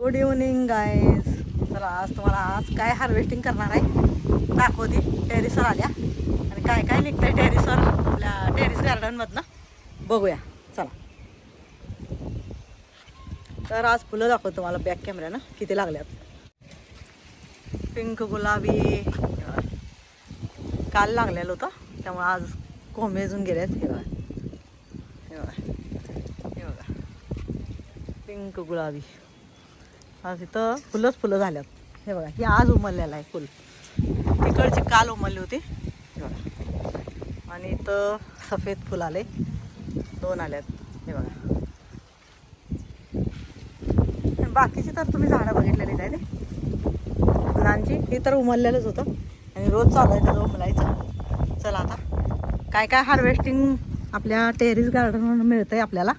Good evening guys. चला आज तुम्हाला आज काय हार्वेस्टिंग करणार आहे दाखवते. टेरेसवर आल्या आणि काय काय निघतंय टेरेसवर आपल्या टेरेस गार्डनमधनं बघूया चला. तर आज फुलं दाखवतो तुम्हाला बॅक कॅमेऱ्यानं किती लागल्यात. पिंक गुलाबी काल लागलेलं होतं त्यामुळे आज कोंबेजून गेल्यात. हे बघा हे बघा हे बघा पिंक गुलाबी. आज इथं फुलंच फुलं झाल्यात. हे बघा ही आज उमललेलं आहे फुल. तिकडची काल उमलली होती हे बघा. आणि इथं सफेद फुल आले 2 आल्यात हे बघा. बाकीची तर तुम्ही झाडं बघितलेली आहे ना फुलांची. ही तर उमललेलंच होतं आणि रोज चालू आहे त्याचं उमलायचं. चला आता काय काय हार्वेस्टिंग आपल्या टेरेस गार्डनवरून मिळतंय आपल्याला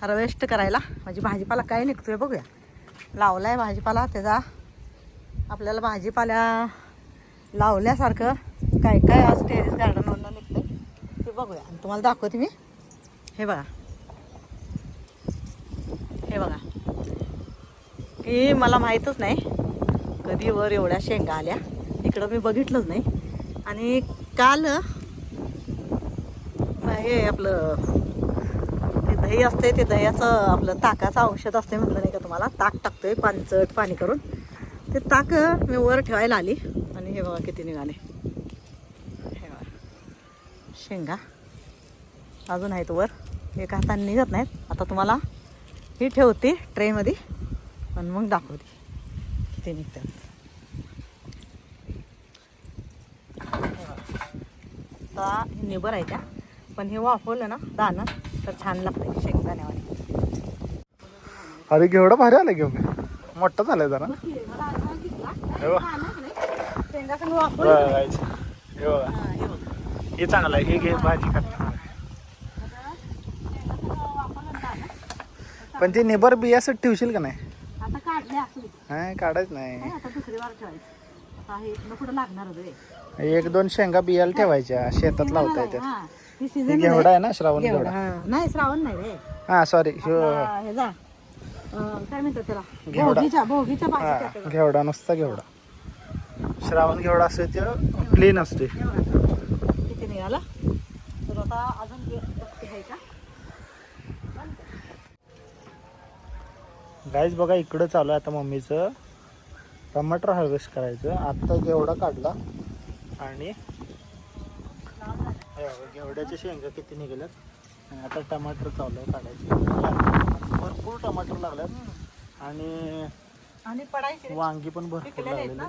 हार्वेस्ट करायला. म्हणजे भाजीपाला काय निघतोय बघूया. लावला आहे भाजीपाला त्याचा आपल्याला भाजीपाला लावल्यासारखं काय काय आज टेरेस गार्डनवरून निघतंय ते बघूया आणि तुम्हाला दाखवते मी. हे बघा हे बघा की मला माहीतच नाही कधी वर एवढ्या शेंगा आल्या. इकडं मी बघितलंच नाही. आणि काल हे आपलं ते दही असते ते दह्याचं आपलं ताकाचं औषध असते म्हटलं नाही का तुम्हाला. ताक टाकतोय पाणचट पाणी करून ते ताक मी वर ठेवायला आली आणि हे बघा किती निघाले. हे बघा शेंगा अजून आहेत वर. एका हाताने निघत नाहीत. आता तुम्हाला ही ठेवते ट्रेमध्ये आणि मग दाखवते किती निघतात. आता निबर आहे त्या पण हे वाफवलं ना दाणं तर छान लागतं शेंगदाण्यावाने. अरे घेवडा भारी आला घेऊ मोठा झालाय जरा. हे चांगलं आहे. हे घे भाजी करता. पण ते नेबर बियासाठी ठेवशील का नाही. आता काढले असू हा काढायच नाही. आता दुसरी वार ठेवायचं. आता हे इथनं पुढं लागणार होतं. 1-2 शेंगा बियाला ठेवायच्या शेतात लावता येतात. ही हे सीझन घेवडा आहे ना श्रावण घेवडा. नाही श्रावण नाही रे. हा सॉरी हे जा काय म्हणतात त्याला घेवडा. भोगीच्या भाजी. घेवडा नसता घेवडा. श्रावण घेवडा असते ते प्लेन असते. किती निघाला तर आता अजून आहे का गाईज बघा इकडं चालू आहे आता मम्मीचं टमाटर हार्वेस्ट करायचं. आत्ता घेवडा काढला आणि घेवड्याच्या शेंगा किती निघाल्यात आणि आता टमाटर चालू आहे काढायचे. भरपूर टमाटर लागल्यात आणि पडायचे वांगी पण भरपूर लागलेली.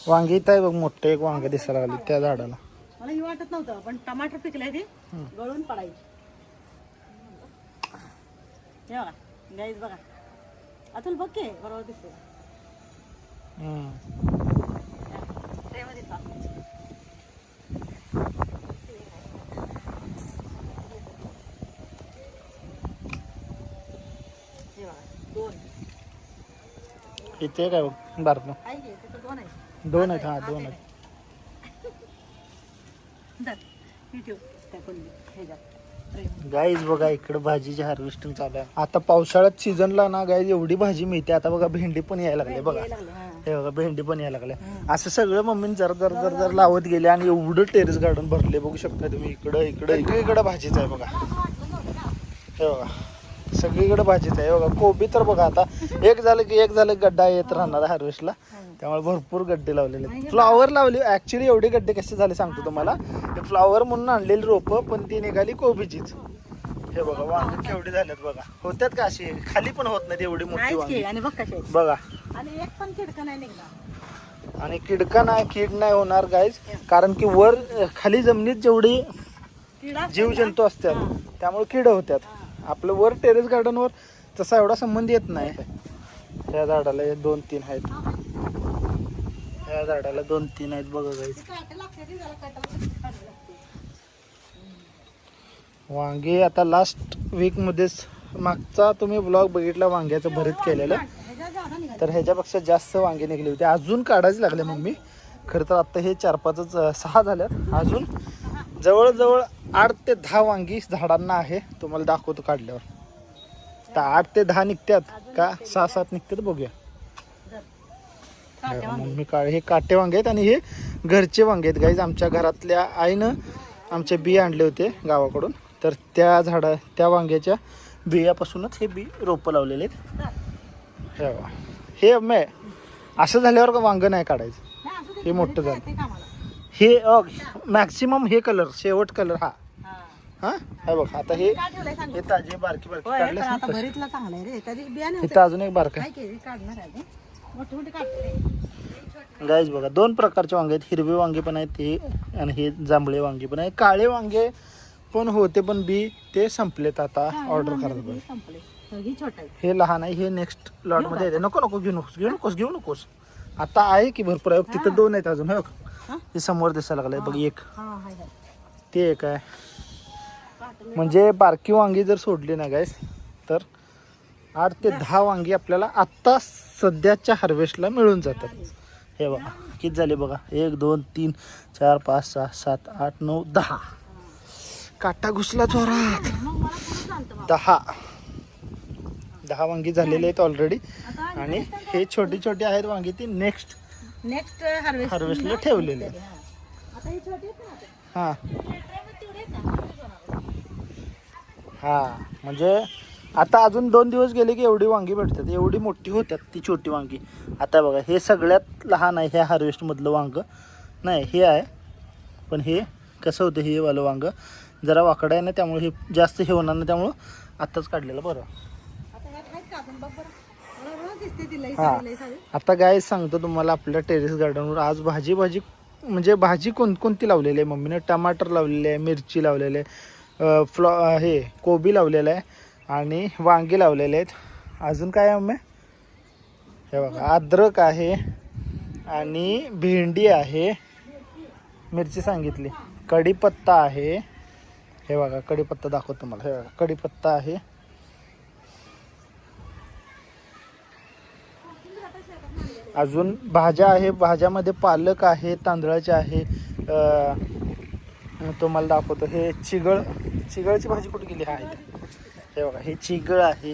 वांगी इथं आहे बघ मोठे एक वांगे दिसायला लागले त्या झाडाला. मला हे वाटत नव्हतं पण टमाटर पिकले ते गळून पडायचे. हे बघा गाईज बघा अतुल बघ के बरोबर दिसते. इथे काय बघ बारकं. 2 आहेत. हा 2 आहेत. गाईज बघा इकडे भाजीची हार्वेस्टिंग चालू आहे. आता पावसाळ्यात सीझनला ना गाईज एवढी भाजी मिळते. आता बघा भेंडी पण यायला लागली बघा. हे बघा भेंडी पण यायला लागल्या. असं सगळं मम्मीने जर लावत गेले आणि एवढं टेरेस गार्डन भरले बघू शकता तुम्ही. इकडं भाजीच आहे बघा. हे बघा सगळीकडे भाजीच आहे. बघा कोबी तर बघा आता एक झालं गड्डा येत राहणार हार्वेस्टला. त्यामुळे भरपूर गड्डे लावलेले. फ्लॉवर लावली ऍक्च्युली. एवढे गड्डे कसे झाले सांगतो तुम्हाला. ते फ्लॉवर म्हणून आणलेली रोपं पण ती निघाली कोबीचीच. हे बघा वांगे केवढे झालेत बघा. होत्यात का अशी खाली पण होत नाही एवढी मोठी वांगी बघा. आणि एक पण किडका नाही निघणार. आणि कीड नाही होणार गाईज. कारण की वर खाली जमिनीत जेवढी जीवजंतू असतात त्यामुळे कीड होत्यात. आपलं वर टेरेस गार्डनवर तसा एवढा संबंध येत नाही. त्या झाडाला 2-3 आहेत. या झाडाला 2-3 आहेत बघा गाईज. वांगे आता लास्ट वीक मध्येच मागचा तुम्ही ब्लॉग बघितला वांग्याचं भरीत केलेलं तर ह्याच्यापेक्षा जास्त वांगे निघले होते. अजून काढायचे लागले मम्मी खरं तर आता हे 4-5च 6 झाल्यात. अजून जवळजवळ 8 ते 10 वांगी झाडांना आहे. तुम्हाला दाखवतो काढल्यावर. तर 8 ते 10 निघतात का 6-7 निघतात बघूया. मम्मी हे काटे वांगे आहेत आणि हे घरचे वांगे आहेत गाईज. आमच्या घरातल्या आईनं आमचे बी आणले होते गावाकडून. तर त्या वांग्याच्या बियापासूनच हे बी रोपं लावलेले आहेत. हे मे असं झाल्यावर का वांग नाही काढायचं. हे मोठं झालं. हे मॅक्सिमम हे कलर शेवट कलर हा हे बघ. आता हे ताजे बारकी बारकी काढले. इथं अजून एक बारका गाईज बघा. 2 प्रकारचे वांगे आहेत. हिरवे वांगे पण आहेत ते आणि हे जांभळे वांगे पण आहेत. काळे वांगे पण होते पण बी ते संपलेत आता. ऑर्डर करायचं. हे लहान आहे. हे नेक्स्ट लॉट मध्ये येते. नको घेऊ नकोस. आता आहे की भरपूर आहे. तिथं 2 आहेत अजून. हे समोर दिसायला लागलंय बघ. एक ते एक आहे. म्हणजे बारकी वांगी जर सोडली ना गाईस तर 8 ते 10 वांगी आपल्याला आत्ता सध्याच्या हार्वेस्टला मिळून जातात. हे बघा किती झाले बघा. 1 2 3 4 5 6 7 8 9 10. काटा घुसला जोरात. 10 वांगी झालेले आहेत ऑलरेडी. आणि हे छोटी छोटी आहेत वांगी ती नेक्स्ट हार्वेस्टला ठेवलेले आहेत. म्हणजे आता अजून 2 दिवस गेले की एवढी वांगी भेटतात. एवढी मोठी होतात ती छोटी वांगी. आता बघा हे सगळ्यात लहान आहे ह्या हार्वेस्टमधलं वांग. नाही हे आहे पण हे कसं होतं हे वालं वांग जरा वाकडं आहे ना त्यामुळे हे जास्त हे होणार नाही. त्यामुळं आत्ताच काढलेलं बरं. आता गाय सांगतो तुम्हाला आपल्या टेरेस गार्डनवर आज भाजी म्हणजे भाजी कोणती लावलेली आहे मम्मीने. टमाटर लावलेले आहे, मिरची लावलेले आहे, हे कोबी लावलेलं आहे आणि वांगी लावलेले आहेत. अजून काय आहे मम्मी. हे बघा अद्रक आहे आणि भेंडी आहे. मिरची सांगितली. कढीपत्ता आहे. हे बघा कढीपत्ता दाखवतो तुम्हाला. हे बघा कढीपत्ता आहे. अजून भाज्या आहे. भाज्यामध्ये पालक आहे, तांदळाचे आहे. तुम्हाला दाखवतो. हे चिगळची भाजी कुठे गेली. हे बघा हे चिगळ आहे.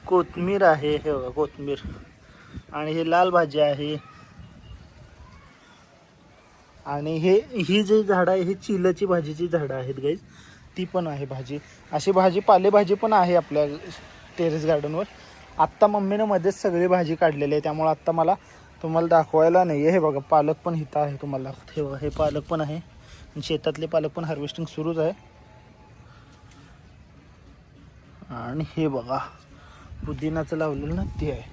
कोथिंबीर आहे. हे बघा कोथिंबीर. आणि हे लाल भाजी आहे. आणि ही जी झाडं आहे ही चिलची भाजीची झाडं आहेत गाईज. ती पण आहे भाजी. अशी पालेभाजी पण आहे आपल्या टेरेस गार्डनवर. आत्ता मम्मीनं मध्येच सगळी भाजी काढलेली आहे त्यामुळे आत्ता मला तुम्हाला दाखवायला नाही आहे. हे बघा पालक पण इथं आहे तुम्हाला दाखवतो. हे बघा हे पालक पण आहे. शेतातले पालक पण हार्वेस्टिंग सुरूच आहे. आणि हे बघा पुदिनाचं लावलेलं ना ते आहे.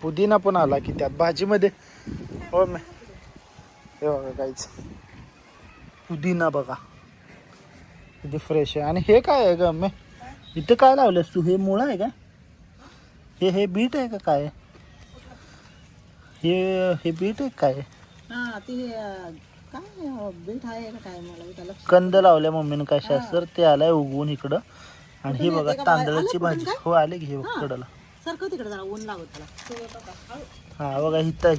पुदिना पण आला की त्यात भाजीमध्ये. हो मी हे बघा काहीच पुदिना बघा किती फ्रेश आहे. आणि हे काय आहे ग मी इथं काय लावलंस तू. हे मुळा आहे का. हे बीट आहे का काय. हे बीट आहे काय. कंद लावल्या मम्मीने काय शास्त्र ते आलाय उगवून इकडं. आणि हे बघा तांदळाची भाजी. हो आले की हे कडला. बघा इथं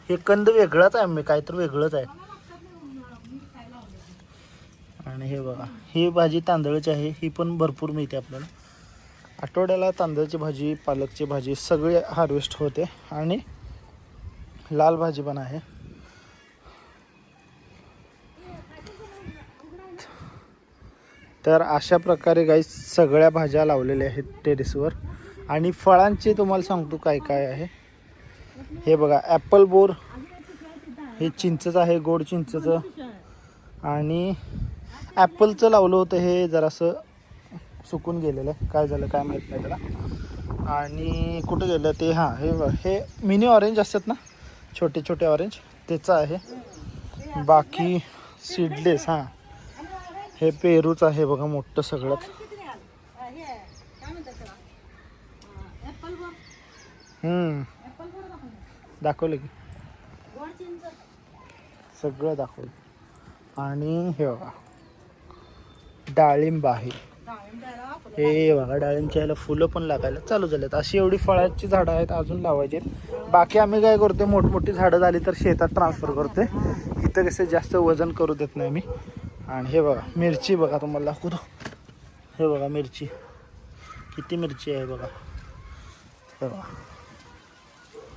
हे कंद वेगळाच आहे मी काहीतरी वेगळंच आहे. आणि हे बघा ही भाजी तांदळाची आहे. ही पण भरपूर मिळते आपल्याला. आठवड्याला तांदळाची भाजी, पालकची भाजी सगळे हार्वेस्ट होते. आणि लाल भाजी पण आहे. तर अशा प्रकारे गाईस सगळ्या भाज्या लावलेल्या आहेत टेरेसवर. आणि फळांचे तुम्हाला सांगतो काय काय आहे. हे बघा ॲपल बोर. हे चिंचचं आहे गोड चिंचचं. आणि ॲपलचं लावलं होतं. हे जरासं सुकून गेलेलं आहे. काय झालं काय माहीत नाही त्याला. आणि कुठं गेलं ते हे मिनी ऑरेंज असतात ना छोटे छोटे ऑरेंज त्याचं आहे. बाकी सीडलेस हे पेरूच आहे बघा मोठं सगळ्यात. दाखवलं की सगळं दाखवलं. आणि हे बघा डाळिंब आहे. हे बघा डाळिंबच्या ह्याला फुलं पण लागायला चालू झालेत. अशी एवढी फळाची झाडं आहेत, अजून लावायची आहेत. बाकी आम्ही काय करतोय, मोठमोठी झाडं झाली तर शेतात ट्रान्सफर करतोय. इथं कसं जास्त वजन करू देत नाही मी. आणि हे बघा मिरची बघा, तुम्हाला दाखवतो. हे बघा मिरची, किती मिरची आहे बघा. हे बघा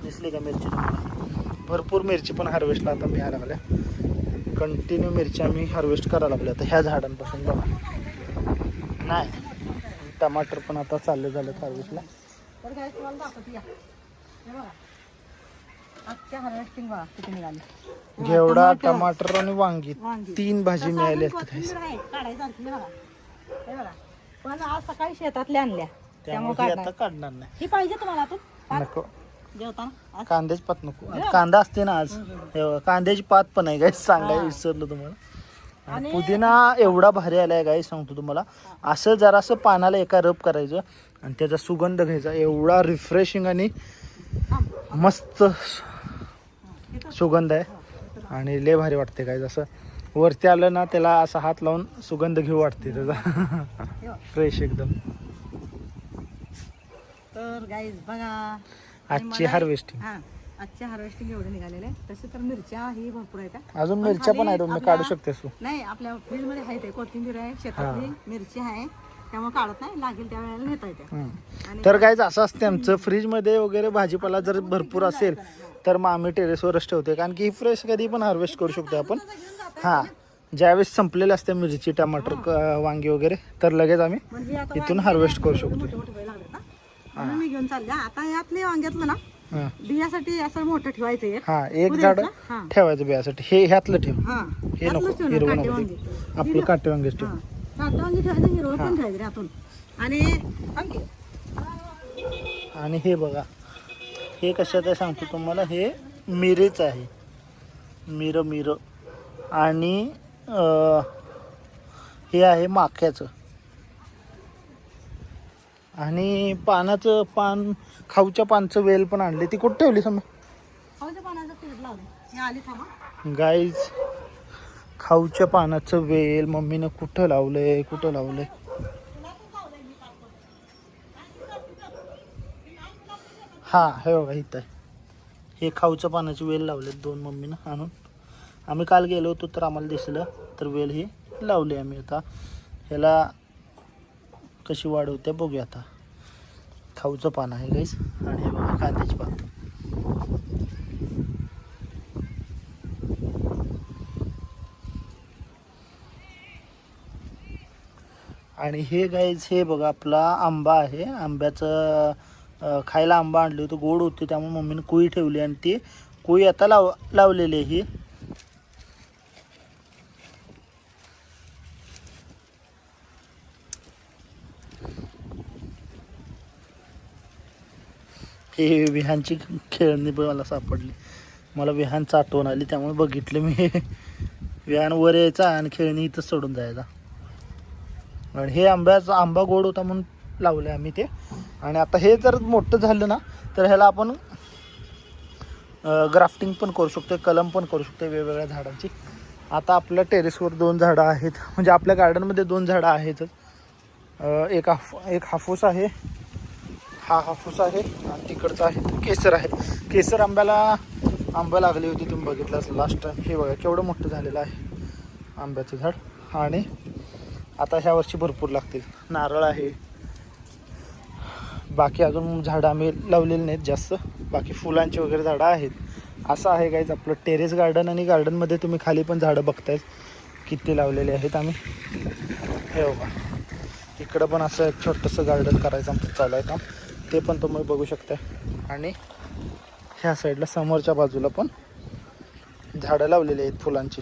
दिसली का मिरची तुम्हाला? भरपूर मिरची पण हार्वेस्टला आता मिळायला लागल्या. कंटिन्यू मिरची आम्ही हार्वेस्ट करायला लागलो आता ह्या झाडांपासून बघा. नाही टमाटर पण आता चालले झालं हार्वेस्टला. तर काय तुम्हाला दाखवते या. हे बघा आजच्या हार्वेस्टिंग बघा किती निघाली. घेवडा, टमाटर आणि वांगी वांगी. 3 भाजी मिळाली असते. कोथिंबीर आहे, काढायचं आणखी बघा. हे बघा पण आज सकाळी शेतातल्या आणल्या त्यामुळे त्यामुळे काढणार. आता काढणार नाही. ही पाहिजे तुम्हाला तू नको जेवताना आज? कांद्याची पात नको. कांदा असते ना आज. हे बघा, कांद्याची पात पण आहे गाईस, सांगायला विसरलो तुम्हाला. आणि पुदिना एवढा भारी आलाय गाईस, सांगतो तुम्हाला. असं जरासं पानाला एका रब करायचं आणि त्याचा सुगंध घ्यायचा. एवढा रिफ्रेशिंग आणि मस्त सुगंध आहे आणि लय भारी वाटते काय. जसं वरती आलं ना त्याला असा हात लावून सुगंध घेऊ वाटते त्याचा. फ्रेश एकदम. तर गाईज बघा आजची हार्वेस्टिंग. हा आजच्या हार्वेस्टिंग एवढे निघालेले. तसे तर मिरच्या ही भरपूर आहेत. अजून मिरच्या पण आहेत, मी काढू शकते. नाही आपल्या फ्रीज मध्ये आहे ते कोथिंबीर आहे, शेतातली मिरची आहे, त्यामुळे काढत नाही, लागेल त्या वेळेला नेता येते. तर गाईज असं असते आमचं. फ्रीजमध्ये वगैरे भाजीपाला जर भरपूर असेल तर मग आम्ही टेरेसवरच ठेवते, कारण की फ्रेश कधी पण हार्वेस्ट करू शकतो आपण. हां ज्यावेळेस संपलेले असते मिरची, टमाटर, वांगी वगैरे, तर लगेच आम्ही इथून हार्वेस्ट करू शकतो. मी घेऊन चालले. आता यातले वांग्यातलं ना बियासाठी असं मोठं ठेवायचं एक. हा एक झाड ठेवायचं बियासाठी. हे ह्यातलं ठेव, हे नको हिरवं नको. आपलं काटे वांगेच ठेव. काटे वांगी ठेवायचं, हिरवं पण ठेवायचं यातून. आणि हे बघा, हे कशाचं आहे सांगतो तुम्हाला. हे मिरेचं आहे, मिरं. आणि हे आहे माख्याचं. आणि पानाचं पान, खाऊच्या पानचं वेल पण आणले. ती कुठं ठेवली समजा? खाऊच्या पानाचं तेल लावलं. हे आली थांबा गाईज, खाऊच्या पानाचं वेल मम्मीनं कुठं लावलंय, कुठं लावलंय? हा हे बघा इथं आहे. हे खाऊच्या पानाचे वेल लावलेत 2 मम्मीनं आणून. आम्ही काल गेलो होतो तर आम्हाला दिसलं, तर वेल हे लावले आम्ही. आता ह्याला कशी वाढ होते बघूया. आता खाऊचं पान आहे गाईस. आणि हे बघा कांद्याची पात. आणि हे गाईज, हे बघा आपला आंबा आहे. आंब्याचं खायला आंबा आणले होते, गोड होते, त्यामुळे मम्मीने कुई ठेवली. आणि ती कुई आता लावलेली आहे. हे विहानची खेळणी पण मला सापडली. मला विहानचं आठवण आली, त्यामुळे बघितलं मी. विहान वर यायचा आणि खेळणी इथं सोडून जायचा. आणि हे आंबा गोड होता म्हणून लावले आम्ही ते. आणि आता हे जर मोठं झालं ना तर ह्याला आपण ग्राफ्टिंग पण करू शकतो, कलम पण करू शकतो वेगवेगळ्या झाडांची. आता आपल्या टेरेसवर 2 झाडं आहेत, म्हणजे आपल्या गार्डनमध्ये 2 झाडं आहेतच. एक हापूस आहे, हा हापूस आहे, आणि तिकडचा आहे केसर आहे. केसर आंबा लागली होती, तुम्ही बघितलं असेल लास्ट टाइम. हे बघा केवढं मोठं झालेलं आहे आंब्याचं झाड. आणि आता ह्या वर्षी भरपूर लागतील. नारळ आहे. बाकी अजून झाडं आम्ही लावलेली नाहीत जास्त. बाकी फुलांची वगैरे झाडं आहेत. असं आहे गाईज आपलं टेरेस गार्डन. आणि गार्डनमध्ये तुम्ही खाली पण झाडं बघतायत किती लावलेले आहेत आम्ही. हे बघा इकडं पण असं एक छोटंसं गार्डन करायचं आमचं चालू आहे काम, ते पण तुम्ही बघू शकता. आणि ह्या साईडला समोरच्या बाजूला पण झाडं लावलेली आहेत फुलांची.